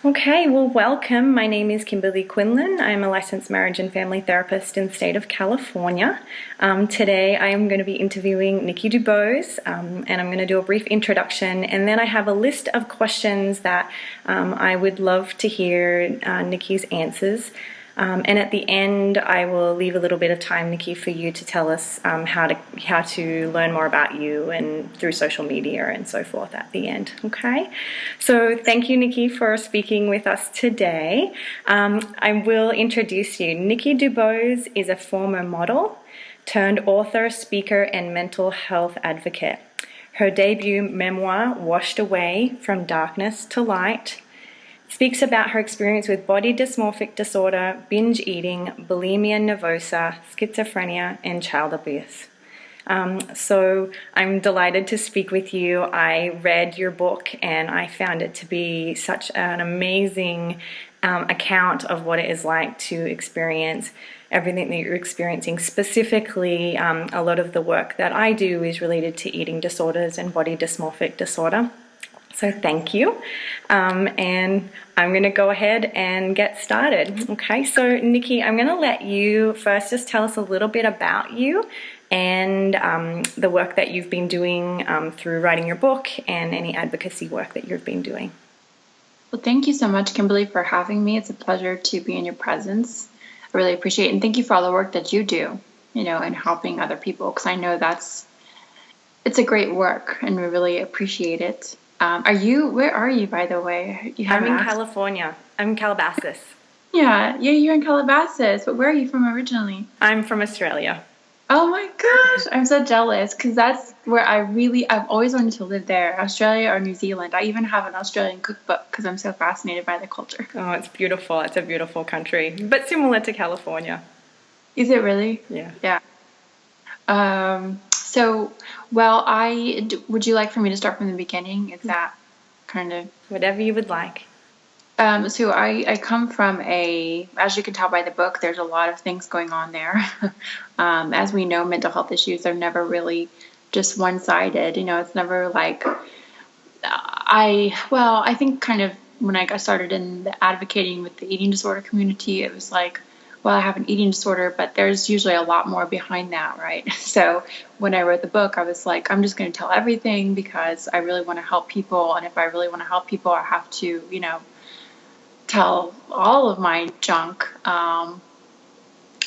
Okay, well, welcome. My name is Kimberley Quinlan. I'm a licensed marriage and family therapist in the state of California. Today I am going to be interviewing Nikki DuBose, and I'm going to do a brief introduction, and then I have a list of questions that I would love to hear Nikki's answers. And at the end, I will leave a little bit of time, Nikki, for you to tell us how to learn more about you and through social media and so forth at the end. Okay? So thank you, Nikki, for speaking with us today. I will introduce you. Nikki DuBose is a former model turned author, speaker, and mental health advocate. Her debut memoir, Washed Away from Darkness to Light, speaks about her experience with body dysmorphic disorder, binge eating, bulimia nervosa, schizophrenia, and child abuse. So I'm delighted to speak with you. I read your book and I found it to be such an amazing account of what it is like to experience everything that you're experiencing. Specifically, a lot of the work that I do is related to eating disorders and body dysmorphic disorder. So thank you, and I'm going to go ahead and get started. Okay, so Nikki, I'm going to let you first just tell us a little bit about you and the work that you've been doing through writing your book and any advocacy work that you've been doing. Well, thank you so much, Kimberly, for having me. It's a pleasure to be in your presence. I really appreciate it, and thank you for all the work that you do, and helping other people, because I know it's a great work, and we really appreciate it. Where are you, by the way? I'm in California. I'm in Calabasas. Yeah, you're in Calabasas, but where are you from originally? I'm from Australia. Oh my gosh, I'm so jealous, because that's where I've always wanted to live there, Australia or New Zealand. I even have an Australian cookbook because I'm so fascinated by the culture. Oh, it's beautiful. It's a beautiful country, but similar to California. Is it really? Yeah. Yeah. Would you like for me to start from the beginning? Is that kind of... Whatever you would like. So I come from as you can tell by the book, there's a lot of things going on there. As we know, mental health issues are never really just one-sided. It's never like, I think kind of when I got started in advocating with the eating disorder community, it was like, well, I have an eating disorder, but there's usually a lot more behind that, right? So when I wrote the book, I was like, I'm just going to tell everything because I really want to help people. And if I really want to help people, I have to, tell all of my junk. But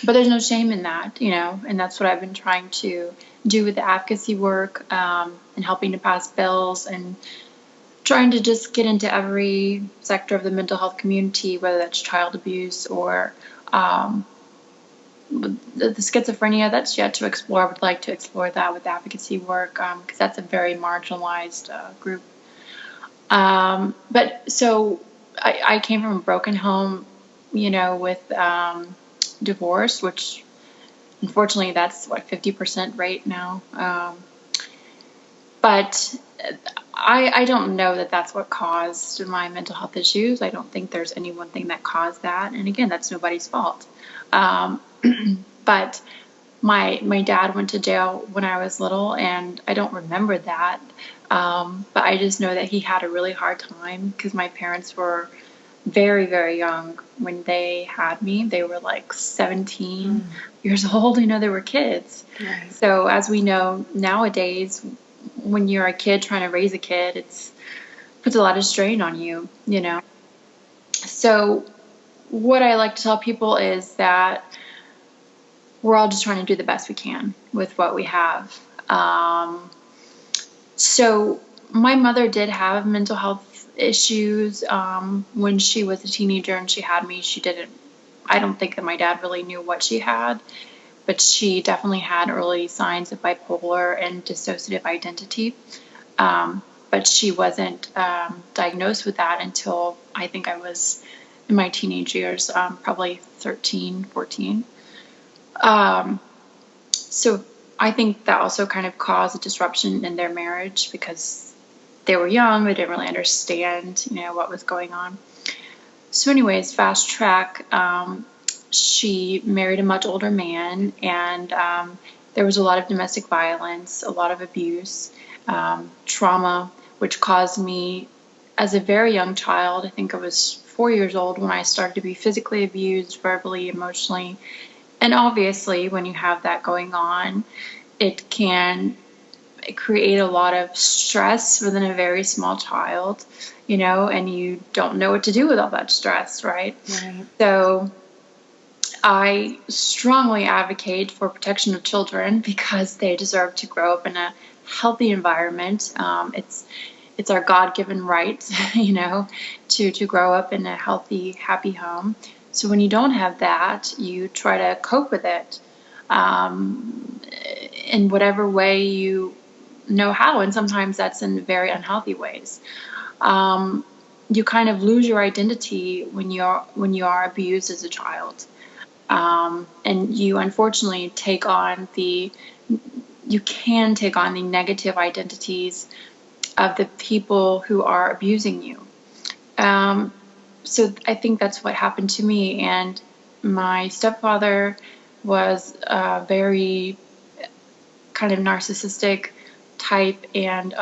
there's no shame in that, and that's what I've been trying to do with the advocacy work, and helping to pass bills and trying to just get into every sector of the mental health community, whether that's child abuse or the schizophrenia. That's yet to explore. I would like to explore that with advocacy work, because that's a very marginalized group. But so I came from a broken home, with divorce, which unfortunately that's 50% rate now. But I don't know that that's what caused my mental health issues. I don't think there's any one thing that caused that. And again, that's nobody's fault. But my dad went to jail when I was little, and I don't remember that. But I just know that he had a really hard time because my parents were very, very young when they had me. They were like 17 years old. They were kids. Right. So as we know nowadays, when you're a kid trying to raise a kid, puts a lot of strain on you, So what I like to tell people is that we're all just trying to do the best we can with what we have. So my mother did have mental health issues when she was a teenager and she had me. I don't think that my dad really knew what she had, but she definitely had early signs of bipolar and dissociative identity. But she wasn't diagnosed with that until I think I was in my teenage years, probably 13, 14. So I think that also kind of caused a disruption in their marriage because they were young. They didn't really understand, what was going on. So anyways, fast track, she married a much older man, and there was a lot of domestic violence, a lot of abuse, trauma, which caused me as a very young child, I think I was 4 years old when I started to be physically abused, verbally, emotionally. And obviously, when you have that going on, it can create a lot of stress within a very small child, and you don't know what to do with all that stress, right? Right. So I strongly advocate for protection of children because they deserve to grow up in a healthy environment. It's our God-given right, to grow up in a healthy, happy home. So when you don't have that, you try to cope with it in whatever way you know how, and sometimes that's in very unhealthy ways. You kind of lose your identity when you are abused as a child, and you unfortunately you can take on the negative identities of the people who are abusing you. So I think that's what happened to me. And my stepfather was a very kind of narcissistic type. And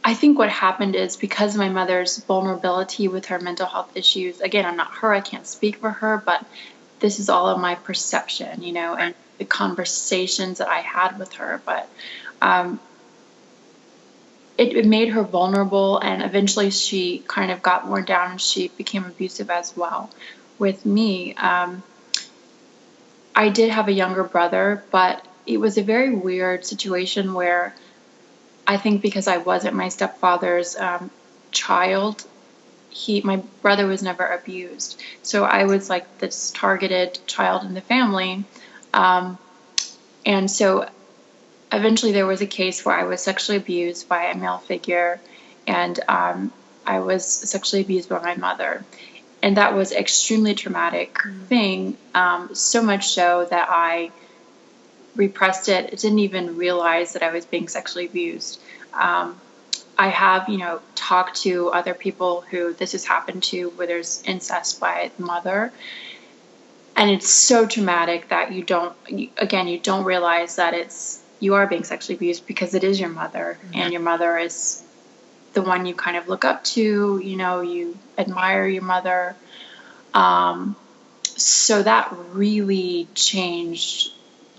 I think what happened is because of my mother's vulnerability with her mental health issues. Again, I'm not her, I can't speak for her, but this is all of my perception, and the conversations that I had with her. But it made her vulnerable, and eventually she kind of got worn down and she became abusive as well with me. I did have a younger brother, but it was a very weird situation where I think because I wasn't my stepfather's child, my brother was never abused. So I was like this targeted child in the family. And so eventually there was a case where I was sexually abused by a male figure, and I was sexually abused by my mother. And that was an extremely traumatic thing, so much so that I repressed it. I didn't even realize that I was being sexually abused. I have, talked to other people who this has happened to, where there's incest by the mother. And it's so traumatic that you don't realize that you are being sexually abused because it is your mother, and your mother is the one you kind of look up to, you admire your mother. So that really changed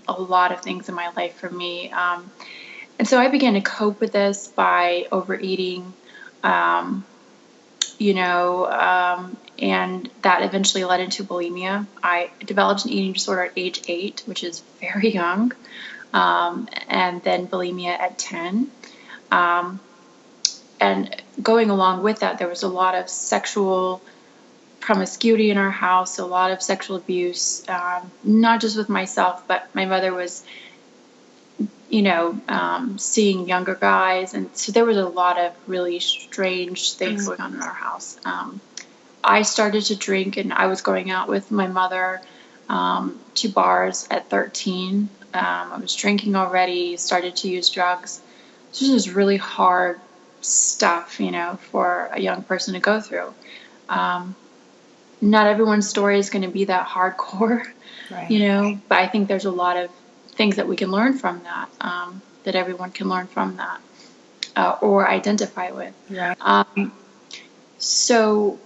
a lot of things in my life for me. And so I began to cope with this by overeating, and that eventually led into bulimia. I developed an eating disorder at age 8, which is very young, and then bulimia at 10. And going along with that, there was a lot of sexual promiscuity in our house, a lot of sexual abuse, not just with myself, but my mother was seeing younger guys. And so there was a lot of really strange things going on in our house. I started to drink, and I was going out with my mother to bars at 13. I was drinking already, started to use drugs. So this was really hard stuff, for a young person to go through. Not everyone's story is going to be that hardcore, right. But I think there's a lot of things that we can learn from that, that everyone can learn from that, or identify with. Right. So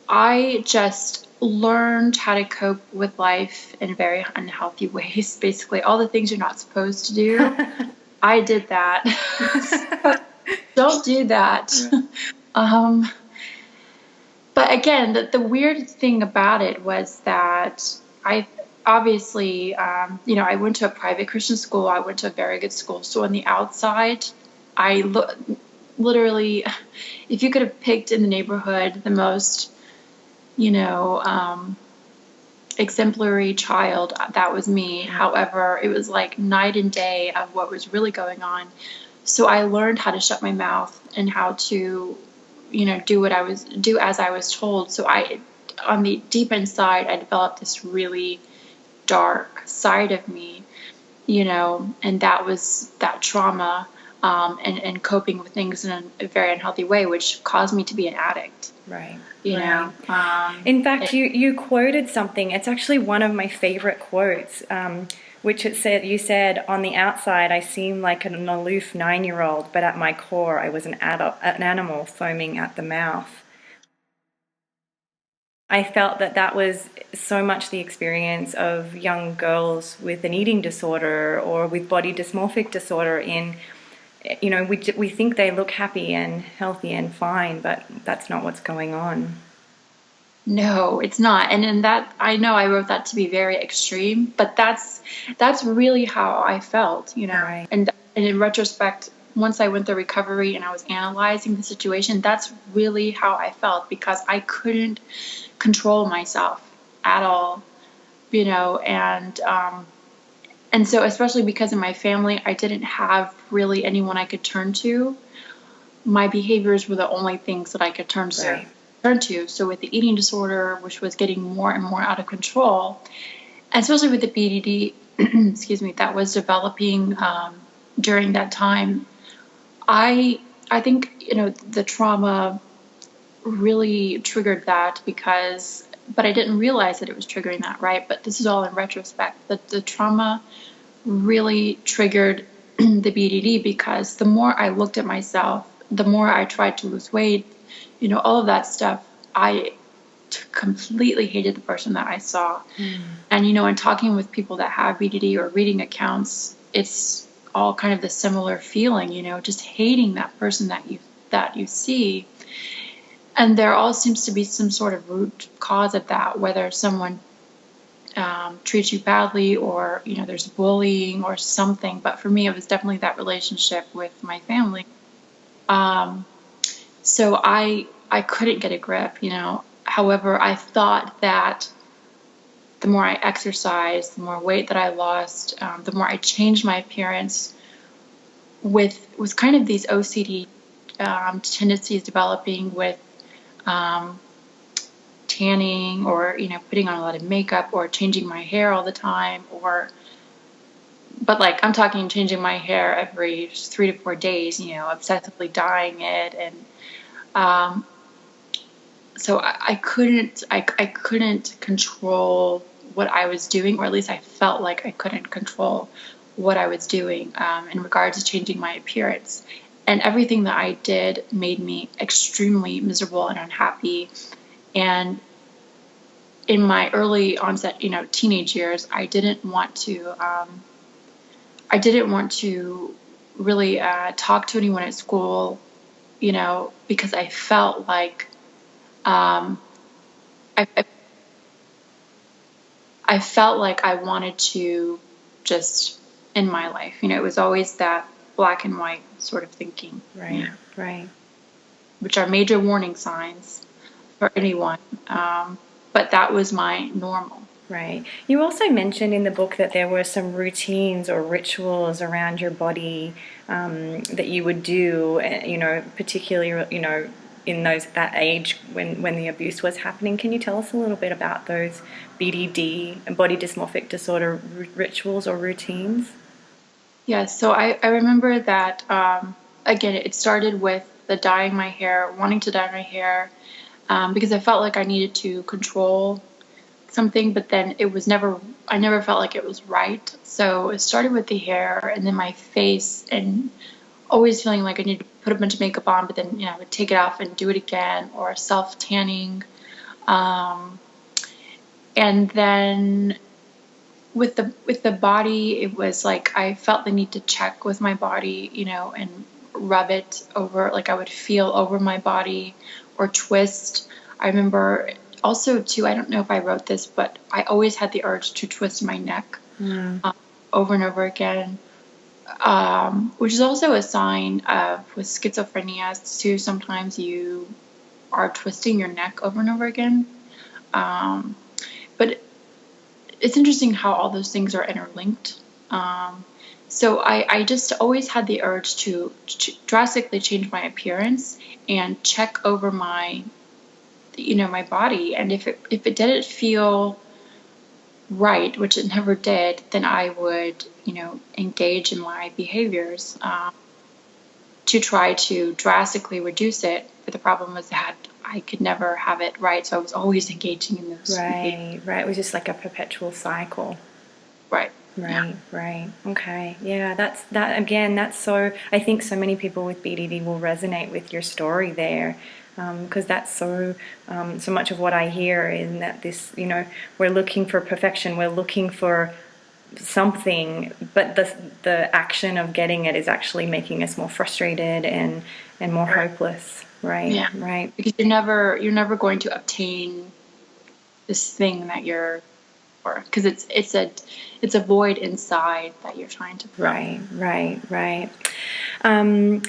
I just learned how to cope with life in very unhealthy ways. Basically, all the things you're not supposed to do, I did that. Don't do that. But again, the weird thing about it was that I obviously, I went to a private Christian school. I went to a very good school. So on the outside, I literally, if you could have picked in the neighborhood the most, exemplary child, that was me. However, it was like night and day of what was really going on. So I learned how to shut my mouth and how to, do as I was told. So on the deep inside, I developed this really dark side of me, and that was that trauma, and coping with things in a very unhealthy way, which caused me to be an addict. Right. You know. In fact, you quoted something. It's actually one of my favorite quotes, Which you said on the outside I seemed like an aloof 9-year-old, but at my core I was an animal foaming at the mouth. I felt that was so much the experience of young girls with an eating disorder or with body dysmorphic disorder. We think they look happy and healthy and fine, but that's not what's going on. No, it's not. And in that, I know I wrote that to be very extreme, but that's really how I felt, Right. And in retrospect, once I went through recovery and I was analyzing the situation, that's really how I felt, because I couldn't control myself at all, and so, especially because in my family, I didn't have really anyone I could turn to. My behaviors were the only things that I could turn to. Right. So with the eating disorder, which was getting more and more out of control, and especially with the BDD, excuse me, that was developing during that time, I think the trauma really triggered that, but I didn't realize that it was triggering that, right? But this is all in retrospect. That the trauma really triggered the BDD, because the more I looked at myself, the more I tried to lose weight, all of that stuff, I completely hated the person that I saw. And, in talking with people that have BDD or reading accounts, it's all kind of the similar feeling, just hating that person that you see. And there all seems to be some sort of root cause of that, whether someone treats you badly or, there's bullying or something. But for me, it was definitely that relationship with my family. So I couldn't get a grip, However, I thought that the more I exercised, the more weight that I lost, the more I changed my appearance with kind of these OCD tendencies developing with tanning, or putting on a lot of makeup, or changing my hair all the time, but like I'm talking changing my hair every 3 to 4 days, obsessively dyeing it, and so I couldn't control what I was doing, or at least I felt like I couldn't control what I was doing in regards to changing my appearance. And everything that I did made me extremely miserable and unhappy. And in my early onset, teenage years, I didn't want to really talk to anyone at school, because I felt like I felt like I wanted to just end my life. It was always that black and white sort of thinking. Right. Right. Which are major warning signs for anyone. But that was my normal. Right. You also mentioned in the book that there were some routines or rituals around your body that you would do, particularly, in that age when the abuse was happening. Can you tell us a little bit about those BDD and body dysmorphic disorder rituals or routines? Yeah, so I remember that, again, it started with the dyeing my hair, wanting to dye my hair, because I felt like I needed to control something, but then I never felt like it was right. So it started with the hair, and then my face, and always feeling like I needed to put a bunch of makeup on, but then, I would take it off and do it again, or self-tanning. And then with the body, it was like I felt the need to check with my body, and rub it over, like I would feel over my body or twist. I remember also too, I don't know if I wrote this, but I always had the urge to twist my neck over and over again, which is also a sign of, with schizophrenia too, sometimes you are twisting your neck over and over again. But it's interesting how all those things are interlinked. So I just always had the urge to drastically change my appearance and check over my body. And if it didn't feel right, which it never did, then I would, engage in my behaviors to try to drastically reduce it. But the problem was that I could never have it right, so I was always engaging in those behaviors. Right. It was just like a perpetual cycle. Right. Right. Okay. Yeah, that again, that's so, I think so many people with BDD will resonate with your story there. Because that's so much of what I hear is that this, we're looking for perfection, we're looking for something, but the action of getting it is actually making us more frustrated and more hopeless. Yeah. Right. Because you're never going to obtain this thing that you're, or because it's a void inside that you're trying to fill. Right. Um,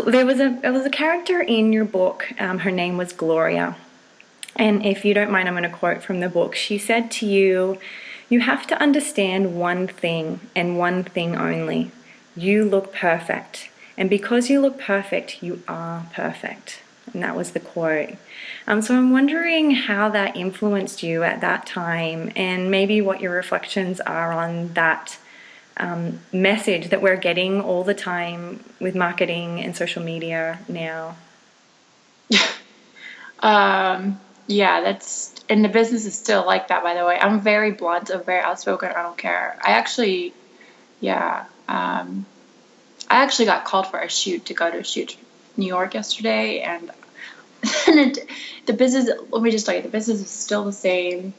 there was a character in your book. Her name was Gloria, and if you don't mind, I'm going to quote from the book. She said to you, "You have to understand one thing and one thing only. You look perfect, and because you look perfect, you are perfect." And that was the quote. So I'm wondering how that influenced you at that time, and maybe what your reflections are on that message that we're getting all the time with marketing and social media now. Yeah, and the business is still like that, by the way. I'm very blunt, I'm very outspoken, I don't care. I actually got called for to go to a shoot in New York yesterday, and the business, let me just tell you, the business is still the same.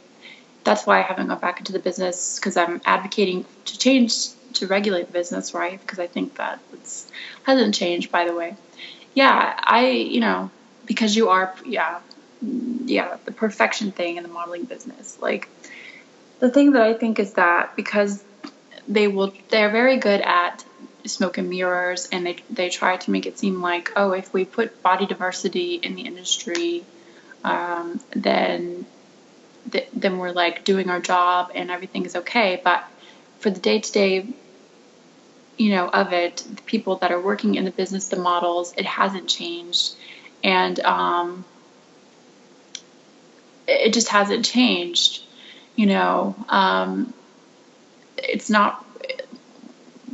That's why I haven't gone back into the business, because I'm advocating to regulate the business, right? Because I think that hasn't changed, by the way. Yeah, because you are, the perfection thing in the modeling business. Like, the thing that I think is that because they're very good at smoke and mirrors, and they try to make it seem like, oh, if we put body diversity in the industry, then we're like doing our job and everything is okay. But for the day-to-day, of it, the people that are working in the business, the models, it hasn't changed. And it just hasn't changed. It's not,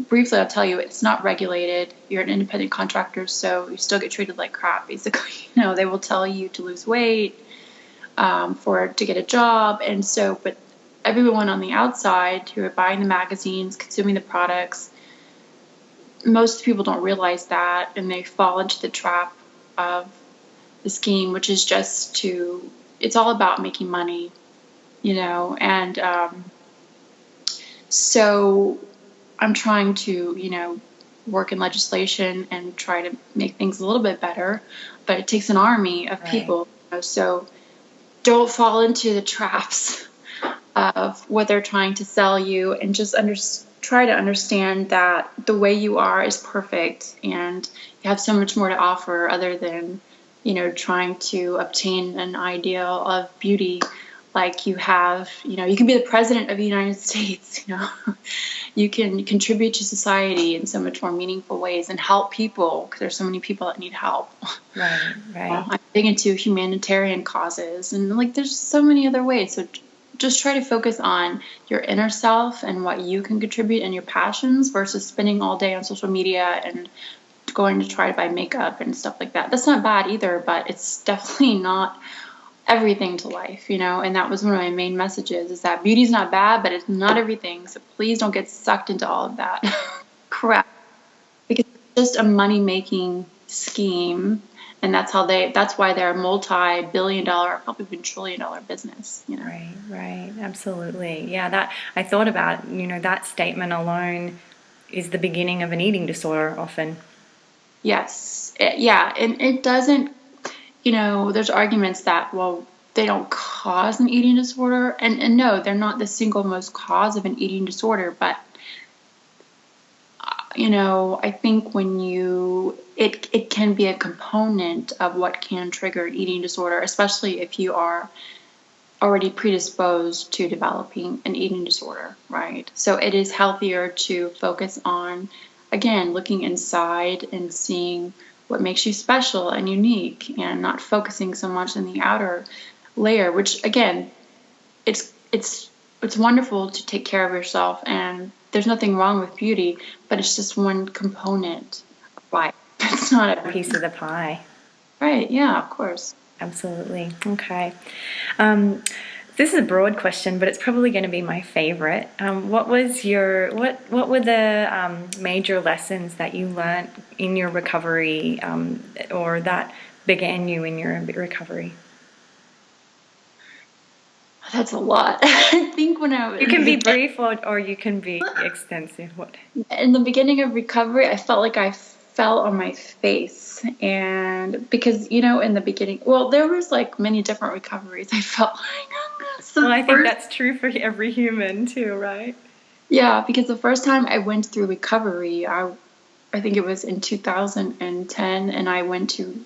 briefly, I'll tell you, it's not regulated. You're an independent contractor, so you still get treated like crap, basically. They will tell you to lose weight to get a job. And so, but everyone on the outside who are buying the magazines, consuming the products, most people don't realize that, and they fall into the trap of the scheme, which is it's all about making money, and so I'm trying to, work in legislation and try to make things a little bit better, but it takes an army of people, so don't fall into the traps of what they're trying to sell you, and just try to understand that the way you are is perfect, and you have so much more to offer other than, trying to obtain an ideal of beauty. Like you can be the president of the United States, you can contribute to society in so much more meaningful ways and help people, because there's so many people that need help. Right. I'm big into humanitarian causes, and like there's so many other ways. So just try to focus on your inner self and what you can contribute and your passions, versus spending all day on social media and going to try to buy makeup and stuff like that. That's not bad either, but it's definitely not everything to life, and that was one of my main messages, is that beauty's not bad, but it's not everything. So please don't get sucked into all of that crap, because it's just a money-making scheme. And that's why they're a multi-billion-dollar, probably even trillion-dollar business. Right. Absolutely. Yeah. That I thought about. That statement alone is the beginning of an eating disorder. Often. Yes. And it doesn't. There's arguments that, well, they don't cause an eating disorder, and no, they're not the single most cause of an eating disorder, but I think it can be a component of what can trigger an eating disorder, especially if you are already predisposed to developing an eating disorder, right? So it is healthier to focus on, again, looking inside and seeing what makes you special and unique, and not focusing so much on the outer layer, which, again, it's wonderful to take care of yourself, and there's nothing wrong with beauty, but it's just one component of life. It's not a piece of the pie. Right, yeah, of course. Absolutely. Okay. This is a broad question, but it's probably going to be my favorite. What were the major lessons that you learnt in your recovery, or that began you in your recovery? That's a lot. I think when I was You can be brief or you can be extensive. What? in the beginning of recovery, I felt like I fell on my face. And because, in the beginning, well, there was like many different recoveries. I felt like well, I think that's true for every human too, right? Yeah, because the first time I went through recovery, I think it was in 2010, and I went to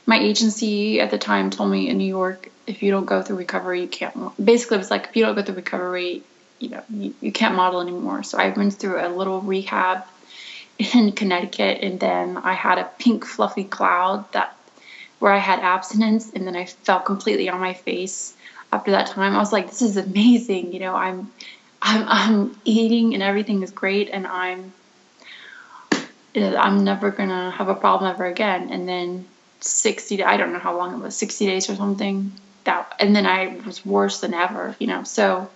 my agency at the time told me in New York, if you don't go through recovery, you can't. Basically, it was like, if you don't go through recovery, you can't model anymore. So I went through a little rehab in Connecticut, and then I had a pink fluffy cloud where I had abstinence, and then I fell completely on my face. After that time, I was like, this is amazing. I'm eating and everything is great, and I'm never gonna have a problem ever again. And then I don't know how long it was, 60 days or something. And then I was worse than ever, So,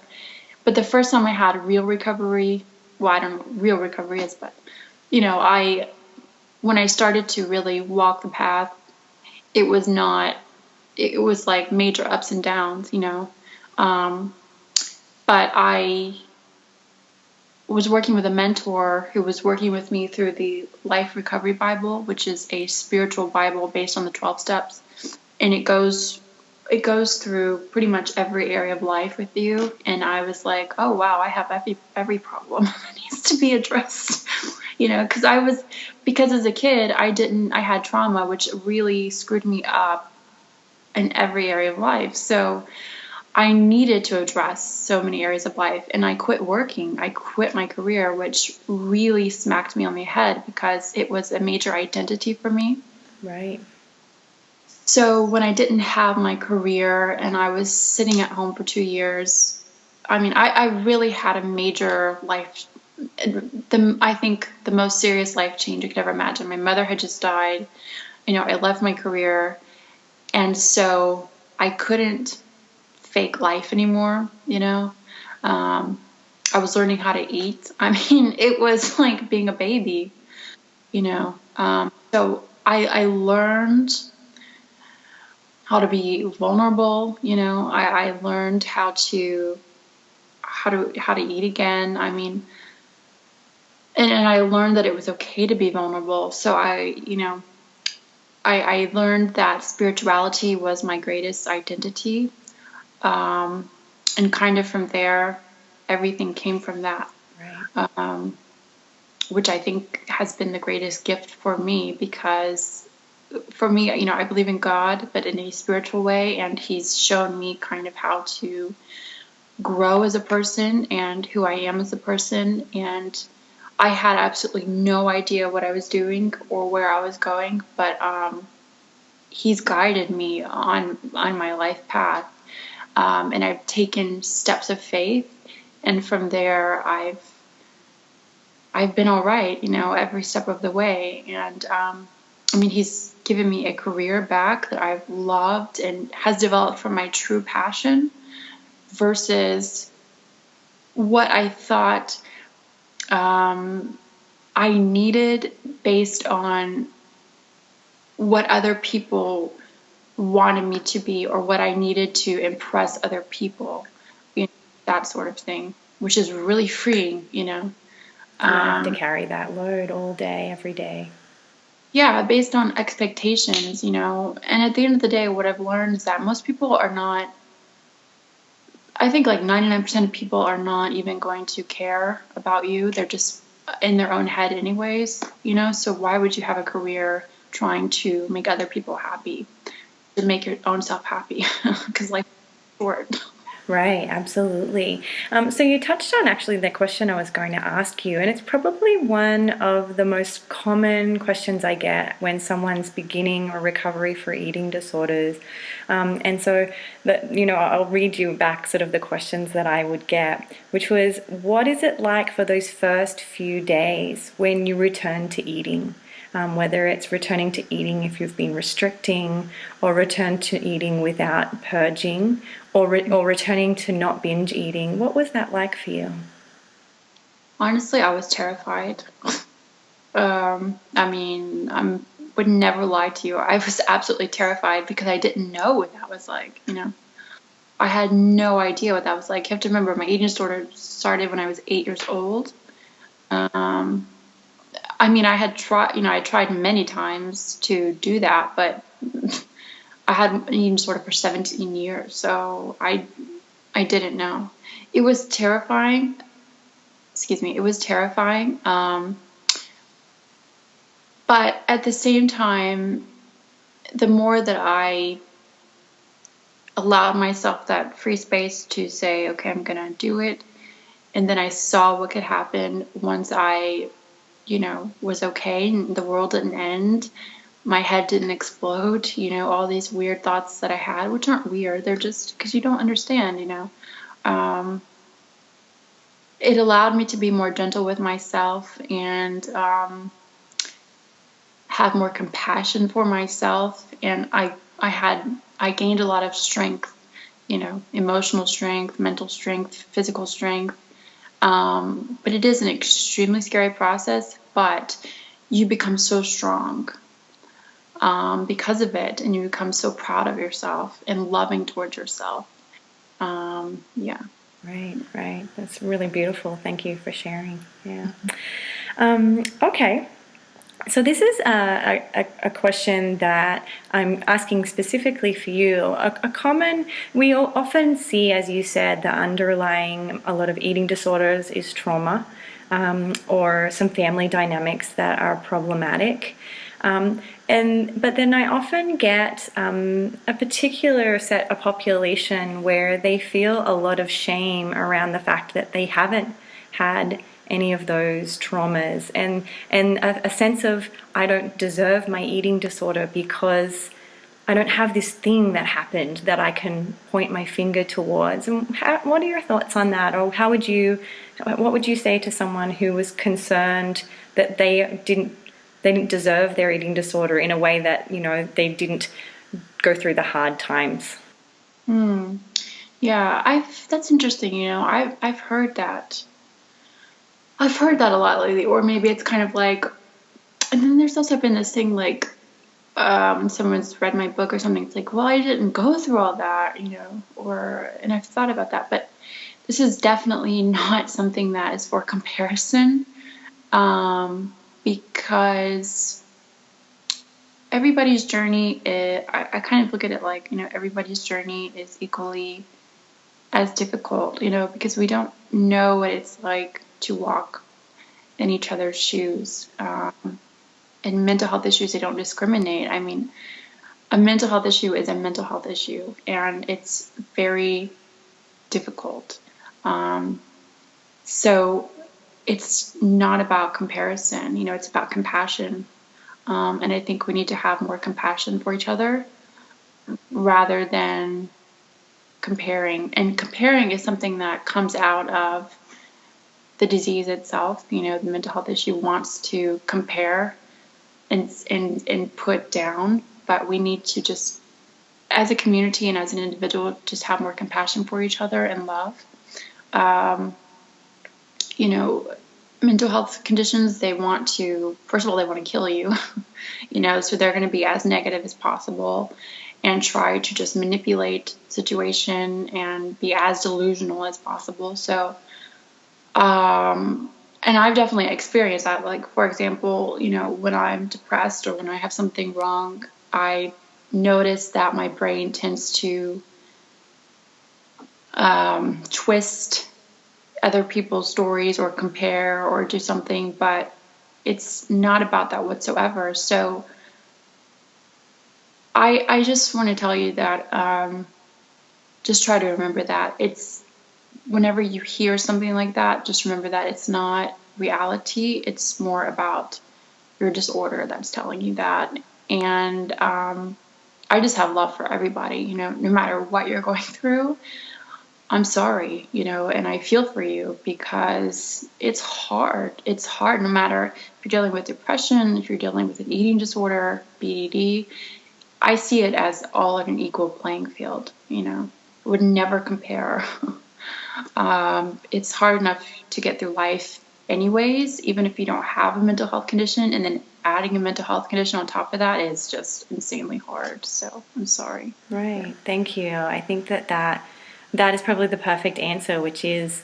but the first time I had real recovery, well, I don't know what real recovery is, but when I started to really walk the path, it was like major ups and downs, but I was working with a mentor who was working with me through the Life Recovery Bible, which is a spiritual Bible based on the 12 steps. And it goes through pretty much every area of life with you. And I was like, oh, wow, I have every problem that needs to be addressed, because as a kid, I had trauma, which really screwed me up in every area of life. So I needed to address so many areas of life, and I quit working. I quit my career, which really smacked me on the head because it was a major identity for me. Right. So when I didn't have my career and I was sitting at home for 2 years, I really had a major life. I think the most serious life change you could ever imagine. My mother had just died. I left my career, and so I couldn't fake life anymore. I was learning how to eat. It was like being a baby, so I learned how to be vulnerable. I learned how to eat again. And I learned that it was okay to be vulnerable. So I learned that spirituality was my greatest identity. And kind of from there, everything came from that, right. Which I think has been the greatest gift for me, because for me, I believe in God, but in a spiritual way, and He's shown me kind of how to grow as a person and who I am as a person. And I had absolutely no idea what I was doing or where I was going, but He's guided me on my life path. And I've taken steps of faith, and from there I've been all right, every step of the way. And He's given me a career back that I've loved and has developed from my true passion versus what I thought I needed based on what other people wanted me to be or what I needed to impress other people, that sort of thing, which is really freeing, You have to carry that load all day, every day. Yeah, based on expectations, and at the end of the day, what I've learned is that most people are not, I think like 99% of people are not even going to care about you. They're just in their own head anyways, so why would you have a career trying to make other people happy? To make your own self happy, because life is short. Right, absolutely. So you touched on actually the question I was going to ask you, and it's probably one of the most common questions I get when someone's beginning a recovery for eating disorders. And so I'll read you back sort of the questions that I would get, which was, what is it like for those first few days when you return to eating? whether it's returning to eating if you've been restricting, or return to eating without purging, or returning to not binge eating. What was that like for you? Honestly, I was terrified. I mean, I would never lie to you. I was absolutely terrified because I didn't know what that was like, I had no idea what that was like. You have to remember, my eating disorder started when I was 8 years old. I mean, I tried many times to do that, but I had an eating disorder for 17 years, so I didn't know. It was terrifying. Excuse me. It was terrifying. But at the same time, the more that I allowed myself that free space to say, okay, I'm going to do it, and then I saw what could happen once I, was okay and the world didn't end, my head didn't explode, all these weird thoughts that I had, which aren't weird, they're just because you don't understand, it allowed me to be more gentle with myself and have more compassion for myself, and I gained a lot of strength, emotional strength, mental strength, physical strength. But it is an extremely scary process, but you become so strong because of it, and you become so proud of yourself and loving towards yourself. Yeah. Right. That's really beautiful. Thank you for sharing. Yeah. Okay. So this is a question that I'm asking specifically for you. We often see, as you said, the underlying a lot of eating disorders is trauma, or some family dynamics that are problematic. But then I often get a particular a population where they feel a lot of shame around the fact that they haven't had any of those traumas, and a sense of, I don't deserve my eating disorder because I don't have this thing that happened that I can point my finger towards. And what are your thoughts on that? Or what would you say to someone who was concerned that they didn't deserve their eating disorder in a way that, they didn't go through the hard times? Yeah, that's interesting, I've heard that. I've heard that a lot lately, or maybe it's kind of like, and then there's also been this thing like, someone's read my book or something, it's like, well, I didn't go through all that, and I've thought about that, but this is definitely not something that is for comparison, because everybody's journey I kind of look at it like, everybody's journey is equally as difficult, because we don't know what it's like to walk in each other's shoes. And mental health issues, they don't discriminate. I mean, a mental health issue is a mental health issue, and it's very difficult. So it's not about comparison, it's about compassion. And I think we need to have more compassion for each other rather than comparing. And comparing is something that comes out of the disease itself. The mental health issue wants to compare and put down, but we need to just, as a community and as an individual, just have more compassion for each other and love. Mental health conditions, they want to, first of all, they want to kill you, so they're going to be as negative as possible and try to just manipulate the situation and be as delusional as possible. So, and I've definitely experienced that. Like, for example, when I'm depressed or when I have something wrong, I notice that my brain tends to twist other people's stories or compare or do something, but it's not about that whatsoever. So I just want to tell you that just try to remember that it's, whenever you hear something like that, just remember that it's not reality. It's more about your disorder that's telling you that. And I just have love for everybody, no matter what you're going through. I'm sorry, and I feel for you because it's hard. It's hard no matter if you're dealing with depression, if you're dealing with an eating disorder, BDD. I see it as all on an equal playing field, It would never compare. It's hard enough to get through life anyways, even if you don't have a mental health condition, and then adding a mental health condition on top of that is just insanely hard. So I'm sorry. Right. Thank you. I think that is probably the perfect answer, which is,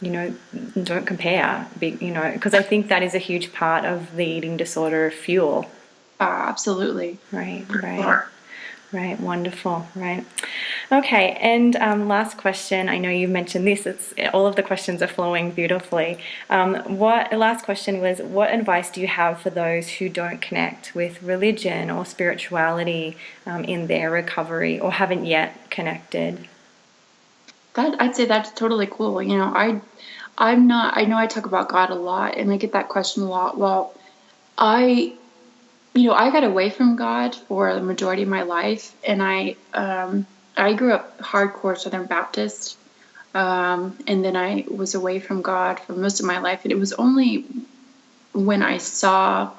don't compare, because I think that is a huge part of the eating disorder fuel. Absolutely. Right, right. Right, wonderful. Right. Okay, and last question. I know you mentioned this. It's all of the questions are flowing beautifully. Last question was, what advice do you have for those who don't connect with religion or spirituality in their recovery, or haven't yet connected? I'd say that's totally cool. I'm not. I know I talk about God a lot, and I get that question a lot. Well, I I got away from God for the majority of my life, and I grew up hardcore Southern Baptist, and then I was away from God for most of my life, and it was only when I saw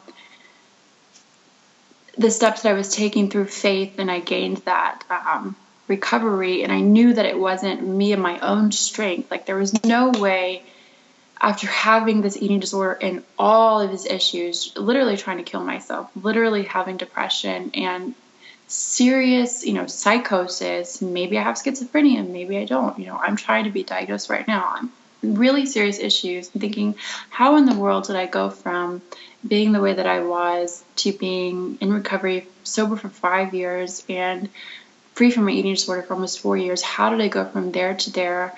the steps that I was taking through faith, and I gained that recovery, and I knew that it wasn't me and my own strength. Like, there was no way, after having this eating disorder and all of his issues, literally trying to kill myself, literally having depression and serious, psychosis. Maybe I have schizophrenia, maybe I don't. I'm trying to be diagnosed right now. I'm really serious issues. I'm thinking, how in the world did I go from being the way that I was to being in recovery, sober for 5 years, and free from my eating disorder for almost 4 years? How did I go from there to there?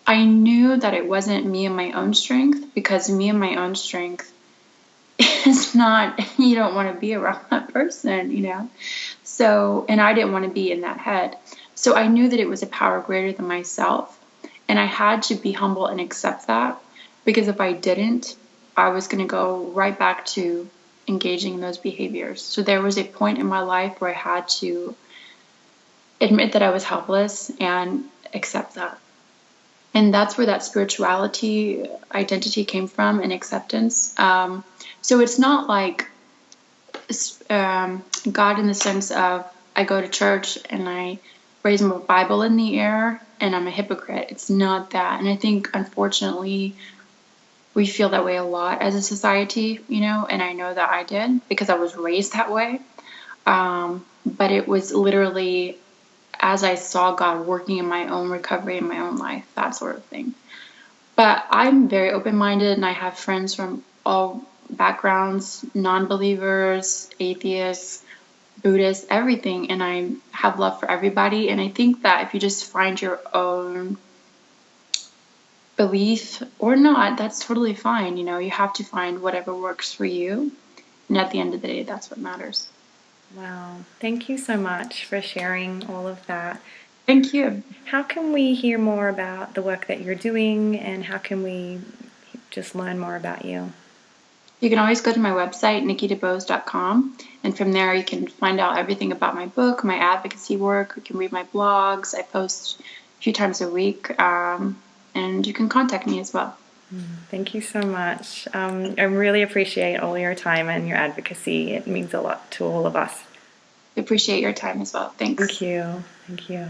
I knew that it wasn't me and my own strength, because me and my own strength is not, you don't want to be around that person, So, and I didn't want to be in that head. So I knew that it was a power greater than myself. And I had to be humble and accept that, because if I didn't, I was going to go right back to engaging in those behaviors. So there was a point in my life where I had to admit that I was helpless and accept that. And that's where that spirituality identity came from, and acceptance. So it's not like God in the sense of I go to church and I raise my Bible in the air and I'm a hypocrite. It's not that. And I think, unfortunately, we feel that way a lot as a society, and I know that I did because I was raised that way. But it was literally as I saw God working in my own recovery, in my own life, that sort of thing. But I'm very open-minded, and I have friends from all backgrounds, non-believers, atheists, Buddhists, everything, and I have love for everybody. And I think that if you just find your own belief or not, that's totally fine. You have to find whatever works for you. And at the end of the day, that's what matters. Wow. Thank you so much for sharing all of that. Thank you. How can we hear more about the work that you're doing, and how can we just learn more about you? You can always go to my website, nikkidubose.com, and from there you can find out everything about my book, my advocacy work. You can read my blogs. I post a few times a week, and you can contact me as well. Thank you so much. I really appreciate all your time and your advocacy. It means a lot to all of us. I appreciate your time as well. Thanks. Thank you. Thank you.